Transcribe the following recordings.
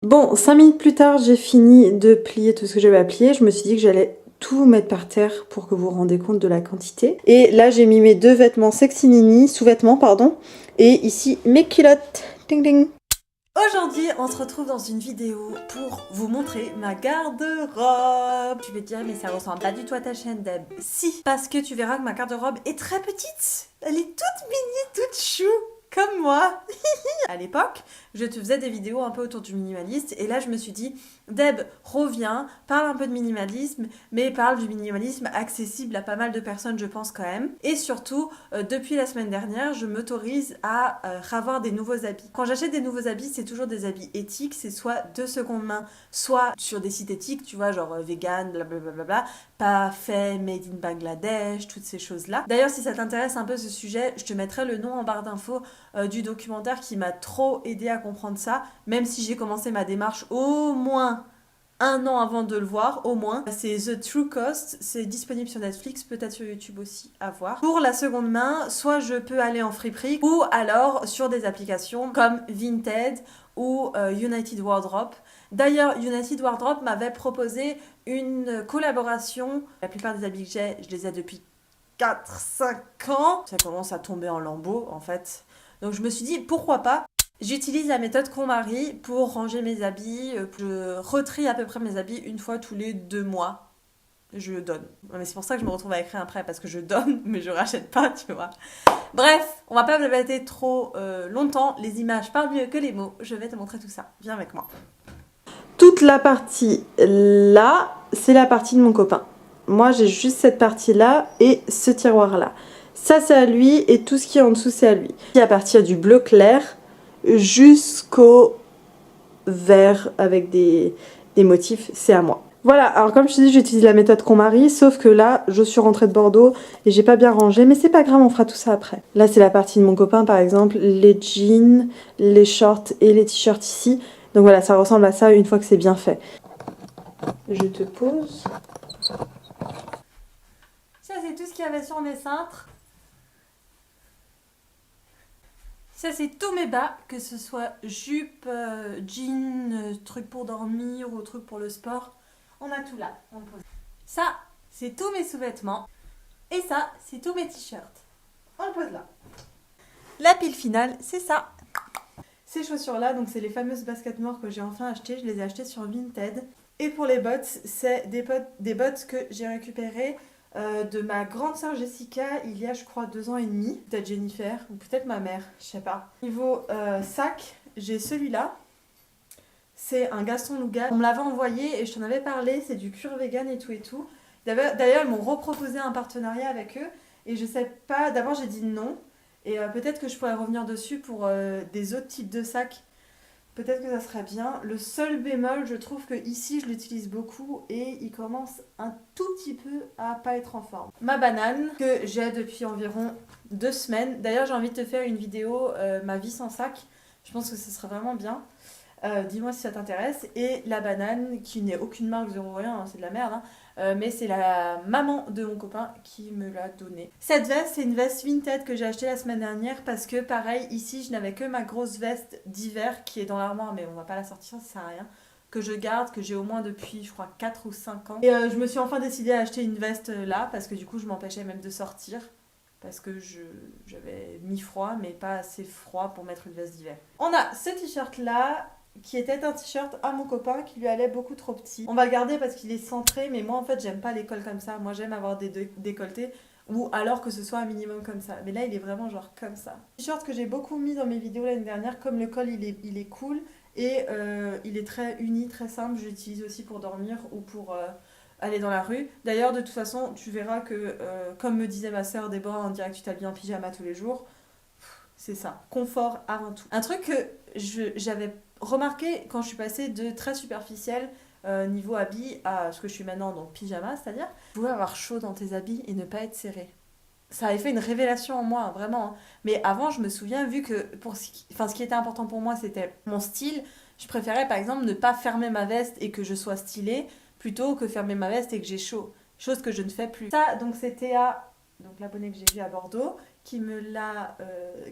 Bon, 5 minutes plus tard, j'ai fini de plier tout ce que j'avais à plier. Je me suis dit que j'allais tout mettre par terre pour que vous vous rendiez compte de la quantité. Et là, j'ai mis mes deux vêtements sexy nini, sous-vêtements, pardon. Et ici, mes culottes. Ding ding. Aujourd'hui, on se retrouve dans une vidéo pour vous montrer ma garde-robe. Tu vas te dire, mais ça ressemble pas du tout à ta chaîne, Deb. Si, parce que tu verras que ma garde-robe est très petite. Elle est toute mini, toute chou, comme moi. À l'époque, je te faisais des vidéos un peu autour du minimalisme et là je me suis dit, Deb, reviens, parle un peu de minimalisme, mais parle du minimalisme accessible à pas mal de personnes, je pense quand même. Et surtout, depuis la semaine dernière, je m'autorise à avoir des nouveaux habits. Quand j'achète des nouveaux habits, c'est toujours des habits éthiques, c'est soit de seconde main, soit sur des sites éthiques, tu vois, genre vegan, blablabla, pas fait, made in Bangladesh, toutes ces choses-là. D'ailleurs, si ça t'intéresse un peu ce sujet, je te mettrai le nom en barre d'infos du documentaire qui m'a trop aidé à comprendre ça, même si j'ai commencé ma démarche au moins 1 an avant de le voir, au moins. C'est The True Cost, c'est disponible sur Netflix, peut-être sur YouTube aussi, à voir. Pour la seconde main, soit je peux aller en friperie, ou alors sur des applications comme Vinted ou United Wardrobe. D'ailleurs, United Wardrobe m'avait proposé une collaboration. La plupart des habits que j'ai, je les ai depuis 4-5 ans. Ça commence à tomber en lambeaux, en fait. Donc je me suis dit, pourquoi pas. J'utilise la méthode KonMari pour ranger mes habits. Je retrie à peu près mes habits une fois tous les 2 mois. Je donne. Mais c'est pour ça que je me retrouve à écrire un prêt, parce que je donne, mais je rachète pas, tu vois. Bref, on va pas blablater trop longtemps. Les images parlent mieux que les mots. Je vais te montrer tout ça. Viens avec moi. Toute la partie là, c'est la partie de mon copain. Moi, j'ai juste cette partie-là et ce tiroir-là. Ça, c'est à lui et tout ce qui est en dessous, c'est à lui. À partir du bleu clair jusqu'au vert avec des motifs, c'est à moi. Voilà, alors comme je te dis, j'utilise la méthode KonMari, sauf que là, je suis rentrée de Bordeaux et j'ai pas bien rangé, mais c'est pas grave, on fera tout ça après. Là, c'est la partie de mon copain, par exemple, les jeans, les shorts et les t-shirts ici. Donc voilà, ça ressemble à ça une fois que c'est bien fait. Je te pose. Ça, c'est tout ce qu'il y avait sur mes cintres. Ça, c'est tous mes bas, que ce soit jupe, jean, truc pour dormir ou truc pour le sport. On a tout là. On pose. Ça, c'est tous mes sous-vêtements. Et ça, c'est tous mes t-shirts. On le pose là. La pile finale, c'est ça. Ces chaussures-là, donc c'est les fameuses baskets noires que j'ai enfin achetées. Je les ai achetées sur Vinted. Et pour les bottes, c'est des bottes que j'ai récupérées de ma grande sœur Jessica il y a, je crois, 2 ans et demi. Peut-être Jennifer ou peut-être ma mère, je sais pas. Niveau sac, j'ai celui-là. C'est un Gaston Nougat. On me l'avait envoyé et je t'en avais parlé. C'est du cuir vegan et tout et tout. D'ailleurs, ils m'ont reproposé un partenariat avec eux. Et je sais pas, d'abord j'ai dit non. Et peut-être que je pourrais revenir dessus pour des autres types de sacs. Peut-être que ça serait bien. Le seul bémol, je trouve que ici je l'utilise beaucoup et il commence un tout petit peu à pas être en forme. Ma banane que j'ai depuis environ 2 semaines. D'ailleurs, j'ai envie de te faire une vidéo ma vie sans sac. Je pense que ce serait vraiment bien. Dis-moi si ça t'intéresse. Et la banane, qui n'est aucune marque, zéro rien, hein, c'est de la merde, hein, mais c'est la maman de mon copain qui me l'a donnée. Cette veste, c'est une veste Vinted que j'ai achetée la semaine dernière parce que, pareil, ici, je n'avais que ma grosse veste d'hiver qui est dans l'armoire, mais on va pas la sortir, ça sert à rien. Que je garde, que j'ai au moins depuis, je crois, 4 ou 5 ans. Et je me suis enfin décidée à acheter une veste là parce que du coup, je m'empêchais même de sortir. Parce que j'avais mis froid, mais pas assez froid pour mettre une veste d'hiver. On a ce t-shirt là, qui était un t-shirt à mon copain qui lui allait beaucoup trop petit. On va le garder parce qu'il est centré, mais moi en fait j'aime pas les cols comme ça. Moi j'aime avoir des décolletés ou alors que ce soit un minimum comme ça. Mais là il est vraiment genre comme ça. T-shirt que j'ai beaucoup mis dans mes vidéos l'année dernière, comme le col il est cool et il est très uni, très simple. Je l'utilise aussi pour dormir ou pour aller dans la rue. D'ailleurs de toute façon tu verras que comme me disait ma soeur Déborah, on dirait que tu t'habilles en pyjama tous les jours. C'est ça, confort avant tout. Un truc que j'avais remarqué quand je suis passée de très superficiel niveau habits à ce que je suis maintenant, donc pyjama, c'est-à-dire, tu pouvais avoir chaud dans tes habits et ne pas être serré. Ça avait fait une révélation en moi, hein, vraiment. Hein. Mais avant, je me souviens, vu que ce qui était important pour moi, c'était mon style, je préférais par exemple ne pas fermer ma veste et que je sois stylée, plutôt que fermer ma veste et que j'ai chaud. Chose que je ne fais plus. Ça, donc c'était donc l'abonné que j'ai vu à Bordeaux, qui me l'a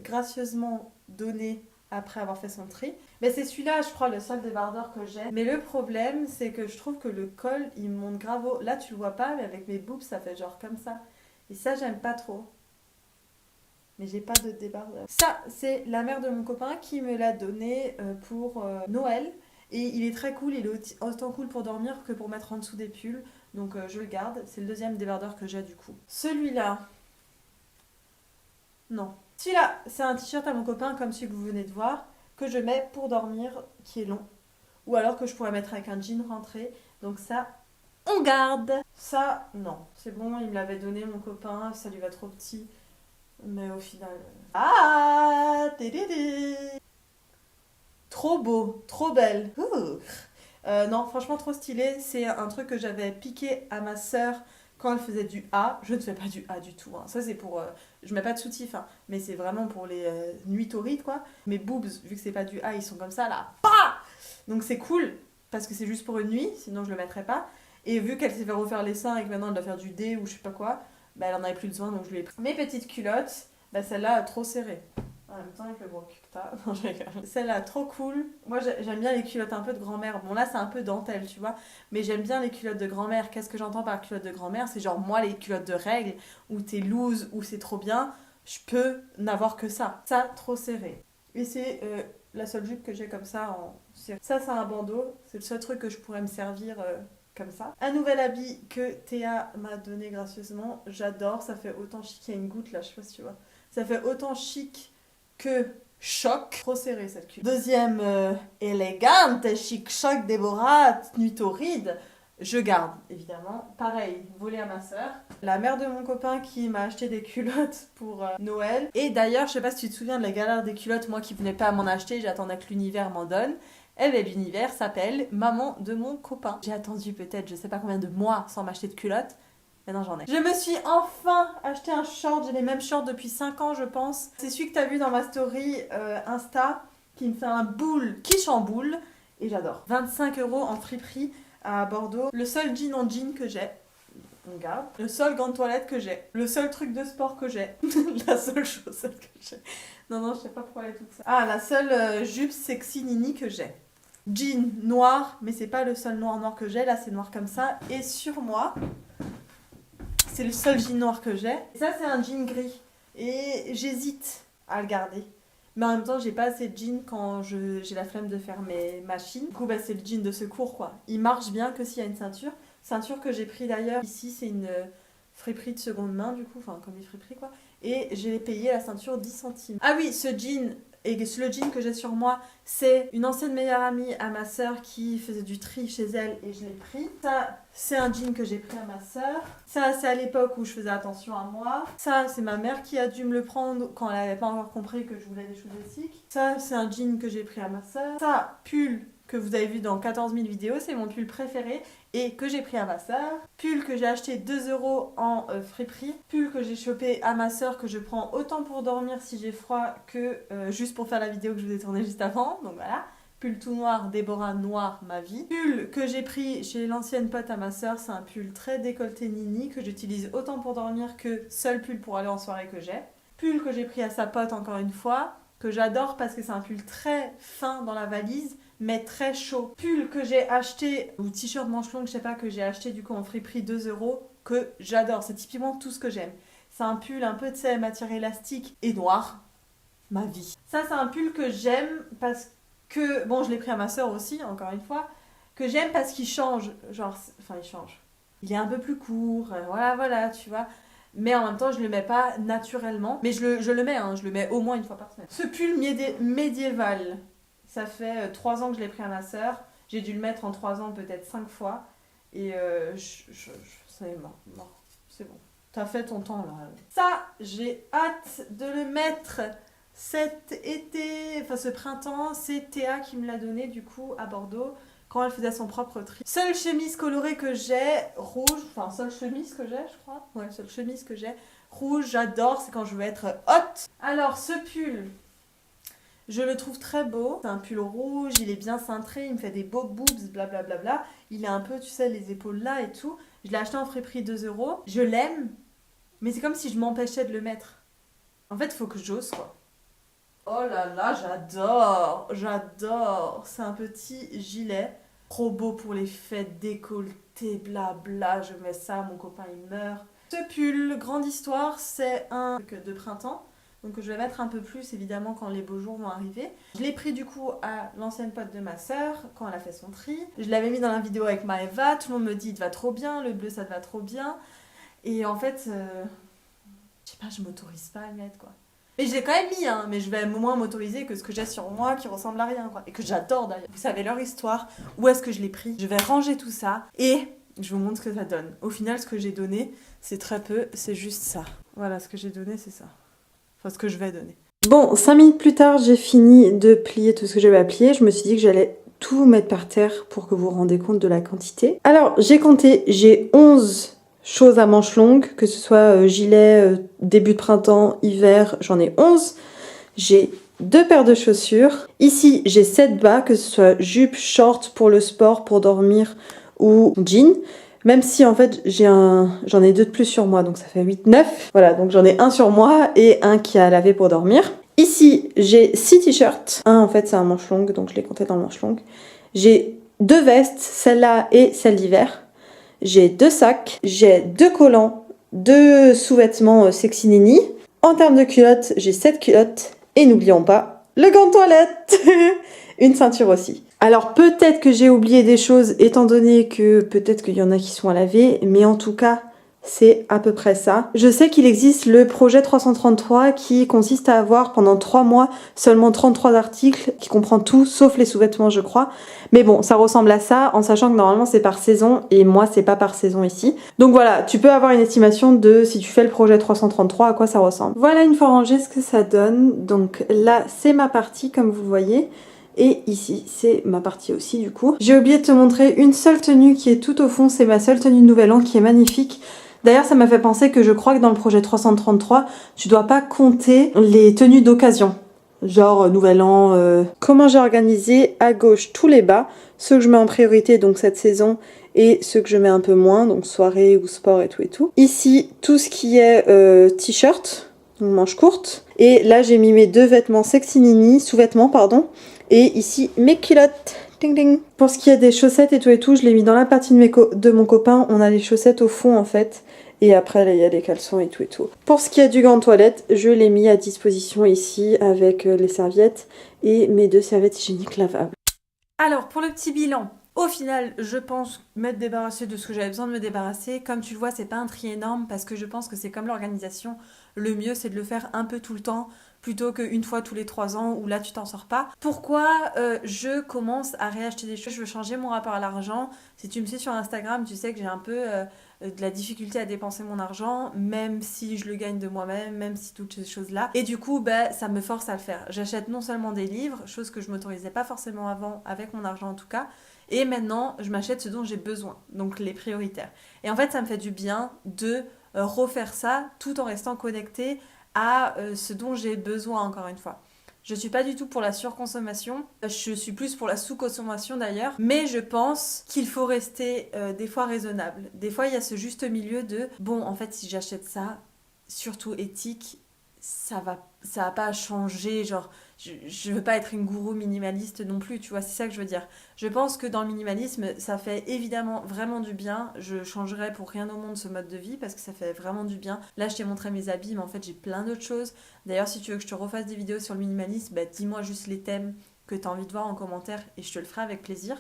gracieusement donné après avoir fait son tri. Mais c'est celui-là, je crois, le seul débardeur que j'ai. Mais le problème, c'est que je trouve que le col, il monte grave haut. Là, tu le vois pas, mais avec mes boobs, ça fait genre comme ça. Et ça, j'aime pas trop. Mais j'ai pas de débardeur. Ça, c'est la mère de mon copain qui me l'a donné pour Noël. Et il est très cool, il est autant cool pour dormir que pour mettre en dessous des pulls. Donc je le garde. C'est le deuxième débardeur que j'ai du coup. Celui-là. Non. Celui-là, c'est un t-shirt à mon copain comme celui que vous venez de voir, que je mets pour dormir, qui est long. Ou alors que je pourrais mettre avec un jean rentré. Donc ça, on garde. Ça, non. C'est bon, il me l'avait donné mon copain, ça lui va trop petit. Mais au final... Ah tédédé. Trop beau, trop belle. Ouh. Non, franchement trop stylé. C'est un truc que j'avais piqué à ma sœur quand elle faisait du A. Je ne fais pas du A du tout. Hein. Ça c'est pour... je mets pas de soutif, hein, mais c'est vraiment pour les nuits torrides quoi. Mes boobs, vu que c'est pas du A, ils sont comme ça là. Pah. Donc c'est cool parce que c'est juste pour une nuit, sinon je le mettrais pas. Et vu qu'elle s'est fait refaire les seins et que maintenant elle doit faire du D ou je sais pas quoi, bah elle en avait plus besoin donc je lui ai pris. Mes petites culottes, bah celle-là trop serrée. En même temps avec le gros que t'as. Non, je rigole. Celle-là trop cool. Moi j'aime bien les culottes un peu de grand-mère. Bon là c'est un peu dentelle tu vois. Mais j'aime bien les culottes de grand-mère. Qu'est-ce que j'entends par culotte de grand-mère? C'est genre moi les culottes de règles où t'es loose, où c'est trop bien. Je peux n'avoir que ça. Ça trop serré. Et c'est la seule jupe que j'ai comme ça en serré. Ça c'est un bandeau. C'est le seul truc que je pourrais me servir comme ça. Un nouvel habit que Théa m'a donné gracieusement. J'adore. Ça fait autant chic. Il y a une goutte là, je sais pas si tu vois. Ça fait autant chic que choc. Trop serré cette culotte. Deuxième élégante, chic choc Déborah, nuit torride. Je garde, évidemment. Pareil, volé à ma sœur. La mère de mon copain qui m'a acheté des culottes pour Noël. Et d'ailleurs, je sais pas si tu te souviens de la galère des culottes, moi qui venais pas à m'en acheter, j'attendais que l'univers m'en donne. Eh bien, l'univers s'appelle maman de mon copain. J'ai attendu peut-être je sais pas combien de mois sans m'acheter de culottes. Maintenant j'en ai. Je me suis enfin acheté un short. J'ai les mêmes shorts depuis 5 ans je pense. C'est celui que t'as vu dans ma story Insta qui me fait un boule qui chamboule. Et j'adore. 25 € en friperie à Bordeaux. Le seul jean en jean que j'ai. On garde. Le seul gant de toilette que j'ai. Le seul truc de sport que j'ai. La seule chaussette que j'ai. Non, je sais pas pourquoi elle est toute ça. Ah, la seule jupe sexy nini que j'ai. Jean noir, mais c'est pas le seul noir que j'ai. Là c'est noir comme ça. Et sur moi... C'est le seul jean noir que j'ai. Ça, c'est un jean gris. Et j'hésite à le garder. Mais en même temps, j'ai pas assez de jeans quand j'ai la flemme de faire mes machines. Du coup, bah, c'est le jean de secours, quoi. Il marche bien que s'il y a une ceinture. Ceinture que j'ai pris d'ailleurs. Ici, c'est une friperie de seconde main, du coup. Enfin, comme une friperie, quoi. Et j'ai payé la ceinture 10 centimes. Ah oui, ce jean... Et le jean que j'ai sur moi, c'est une ancienne meilleure amie à ma sœur qui faisait du tri chez elle et je l'ai pris. Ça, c'est un jean que j'ai pris à ma sœur. Ça, c'est à l'époque où je faisais attention à moi. Ça, c'est ma mère qui a dû me le prendre quand elle n'avait pas encore compris que je voulais des choses éthiques. Ça, c'est un jean que j'ai pris à ma sœur. Ça, pull que vous avez vu dans 14 000 vidéos, c'est mon pull préféré et que j'ai pris à ma sœur. Pull que j'ai acheté 2 € en friperie. Pull que j'ai chopé à ma sœur que je prends autant pour dormir si j'ai froid que juste pour faire la vidéo que je vous ai tournée juste avant. Donc voilà. Pull tout noir, Déborah noir, ma vie. Pull que j'ai pris chez l'ancienne pote à ma sœur, c'est un pull très décolleté nini que j'utilise autant pour dormir que seul pull pour aller en soirée que j'ai. Pull que j'ai pris à sa pote encore une fois, que j'adore parce que c'est un pull très fin dans la valise mais très chaud. Pull que j'ai acheté, ou t-shirt manche longue, je sais pas, que j'ai acheté du coup en friperie 2 €, que j'adore. C'est typiquement tout ce que j'aime. C'est un pull un peu de matière élastique et noir. Ma vie. Ça, c'est un pull que j'aime parce que, bon, je l'ai pris à ma soeur aussi, encore une fois, que j'aime parce qu'il change. Genre, enfin, il change. Il est un peu plus court, voilà, tu vois. Mais en même temps, je le mets pas naturellement. Mais je le mets, hein, je le mais au moins une fois par semaine. Ce pull médiéval. Ça fait 3 ans que je l'ai pris à ma sœur. J'ai dû le mettre en 3 ans peut-être 5 fois. Et c'est mort. C'est bon. T'as fait ton temps là. Ça, j'ai hâte de le mettre cet été, enfin ce printemps. C'est Théa qui me l'a donné du coup à Bordeaux quand elle faisait son propre tri. Seule chemise colorée que j'ai, rouge. Enfin, seule chemise que j'ai, je crois. Ouais, seule chemise que j'ai. Rouge, j'adore. C'est quand je veux être hot. Alors, ce pull... Je le trouve très beau. C'est un pull rouge, il est bien cintré, il me fait des beaux boobs, blablabla. Il est un peu, tu sais, les épaules là et tout. Je l'ai acheté en friperie 2 €. Je l'aime, mais c'est comme si je m'empêchais de le mettre. En fait, il faut que j'ose, quoi. Oh là là, j'adore, j'adore. C'est un petit gilet, trop beau pour les fêtes, décolleté, blabla. Je mets ça, mon copain il meurt. Ce pull, grande histoire, c'est un truc de printemps. Donc je vais mettre un peu plus évidemment quand les beaux jours vont arriver. Je l'ai pris du coup à l'ancienne pote de ma sœur quand elle a fait son tri. Je l'avais mis dans la vidéo avec Maëva, tout le monde me dit il te va trop bien, le bleu ça te va trop bien. Et en fait, je sais pas, je m'autorise pas à le mettre quoi. Mais je l'ai quand même mis, hein, mais je vais moins m'autoriser que ce que j'ai sur moi qui ressemble à rien quoi. Et que j'adore d'ailleurs. Vous savez leur histoire, où est-ce que je l'ai pris. Je vais ranger tout ça et je vous montre ce que ça donne. Au final, ce que j'ai donné, c'est très peu, c'est juste ça. Voilà, ce que j'ai donné, c'est ça. Enfin, ce que je vais donner. Bon, 5 minutes plus tard, j'ai fini de plier tout ce que j'avais à plier. Je me suis dit que j'allais tout mettre par terre pour que vous vous rendez compte de la quantité. Alors, j'ai compté, j'ai 11 choses à manches longues, que ce soit gilet, début de printemps, hiver, j'en ai 11. J'ai 2 paires de chaussures. Ici, j'ai 7 bas, que ce soit jupe, short pour le sport, pour dormir ou jean. Même si en fait j'en ai 2 de plus sur moi, donc ça fait 8, 9. Voilà, donc j'en ai un sur moi et un qui a lavé pour dormir. Ici, j'ai 6 t-shirts. Un en fait c'est un manche longue, donc je l'ai compté dans le manche longue. J'ai 2 vestes, celle-là et celle d'hiver. J'ai 2 sacs, j'ai 2 collants, 2 sous-vêtements sexy nini. En termes de culottes, j'ai 7 culottes. Et n'oublions pas, le gant de toilette. Une ceinture aussi. Alors peut-être que j'ai oublié des choses étant donné que peut-être qu'il y en a qui sont à laver, mais en tout cas c'est à peu près ça. Je sais qu'il existe le projet 333 qui consiste à avoir pendant 3 mois seulement 33 articles, qui comprend tout sauf les sous-vêtements je crois. Mais bon, ça ressemble à ça en sachant que normalement c'est par saison et moi c'est pas par saison ici. Donc voilà, tu peux avoir une estimation de si tu fais le projet 333 à quoi ça ressemble. Voilà une fois rangé ce que ça donne. Donc là c'est ma partie comme vous voyez. Et ici, c'est ma partie aussi du coup. J'ai oublié de te montrer une seule tenue qui est tout au fond. C'est ma seule tenue de Nouvel An qui est magnifique. D'ailleurs, ça m'a fait penser que je crois que dans le projet 333, tu dois pas compter les tenues d'occasion. Genre Nouvel An. Comment j'ai organisé à gauche tous les bas. Ceux que je mets en priorité donc cette saison et ceux que je mets un peu moins. Donc soirée ou sport et tout et tout. Ici, tout ce qui est t-shirt. Donc manches courtes. Et là, j'ai mis mes 2 vêtements sexy nini. Sous-vêtements, pardon. Et ici, mes culottes. Ding ding. Pour ce qui est des chaussettes et tout, je l'ai mis dans la partie de mon copain. On a les chaussettes au fond en fait. Et après, là, il y a les caleçons et tout. Pour ce qui est du gant de toilette, je l'ai mis à disposition ici avec les serviettes et mes 2 serviettes hygiéniques lavables. Alors, pour le petit bilan, au final, je pense m'être débarrassée de ce que j'avais besoin de me débarrasser. Comme tu le vois, c'est pas un tri énorme parce que je pense que c'est comme l'organisation. Le mieux, c'est de le faire un peu tout le temps plutôt qu'une fois tous les 3 ans où là, tu t'en sors pas. Pourquoi je commence à réacheter des choses? Je veux changer mon rapport à l'argent. Si tu me suis sur Instagram, tu sais que j'ai un peu de la difficulté à dépenser mon argent, même si je le gagne de moi-même, même si toutes ces choses-là. Et du coup, ça me force à le faire. J'achète non seulement des livres, chose que je m'autorisais pas forcément avant, avec mon argent en tout cas, et maintenant, je m'achète ce dont j'ai besoin, donc les prioritaires. Et en fait, ça me fait du bien de refaire ça tout en restant connectée à ce dont j'ai besoin, encore une fois. Je suis pas du tout pour la surconsommation, je suis plus pour la sous-consommation d'ailleurs, mais je pense qu'il faut rester des fois raisonnable. Des fois, il y a ce juste milieu de bon, en fait, si j'achète ça, surtout éthique, ça va pas changer, genre je veux pas être une gourou minimaliste non plus, tu vois, c'est ça que je veux dire. Je pense que dans le minimalisme, ça fait évidemment vraiment du bien. Je changerais pour rien au monde ce mode de vie parce que ça fait vraiment du bien. Là, je t'ai montré mes habits, mais en fait, j'ai plein d'autres choses. D'ailleurs, si tu veux que je te refasse des vidéos sur le minimalisme, dis-moi juste les thèmes que tu as envie de voir en commentaire et je te le ferai avec plaisir.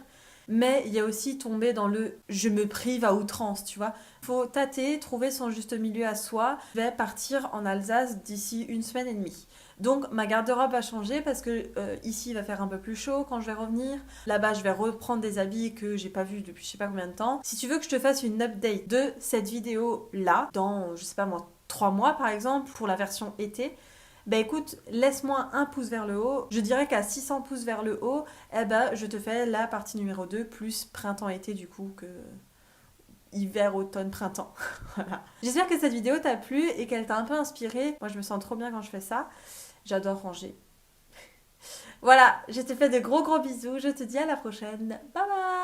Mais il y a aussi tomber dans le je me prive à outrance, tu vois. Faut tâter, trouver son juste milieu à soi. Je vais partir en Alsace d'ici 1 semaine et demie. Donc ma garde-robe a changé parce que ici il va faire un peu plus chaud quand je vais revenir. Là-bas je vais reprendre des habits que j'ai pas vus depuis je sais pas combien de temps. Si tu veux que je te fasse une update de cette vidéo là, dans je sais pas moi 3 mois par exemple, pour la version été, écoute, laisse-moi un pouce vers le haut. Je dirais qu'à 600 pouces vers le haut, je te fais la partie numéro 2 plus printemps-été du coup que hiver, automne, printemps. Voilà. J'espère que cette vidéo t'a plu et qu'elle t'a un peu inspirée. Moi je me sens trop bien quand je fais ça. J'adore ranger. Voilà, je te fais de gros bisous. Je te dis à la prochaine. Bye bye.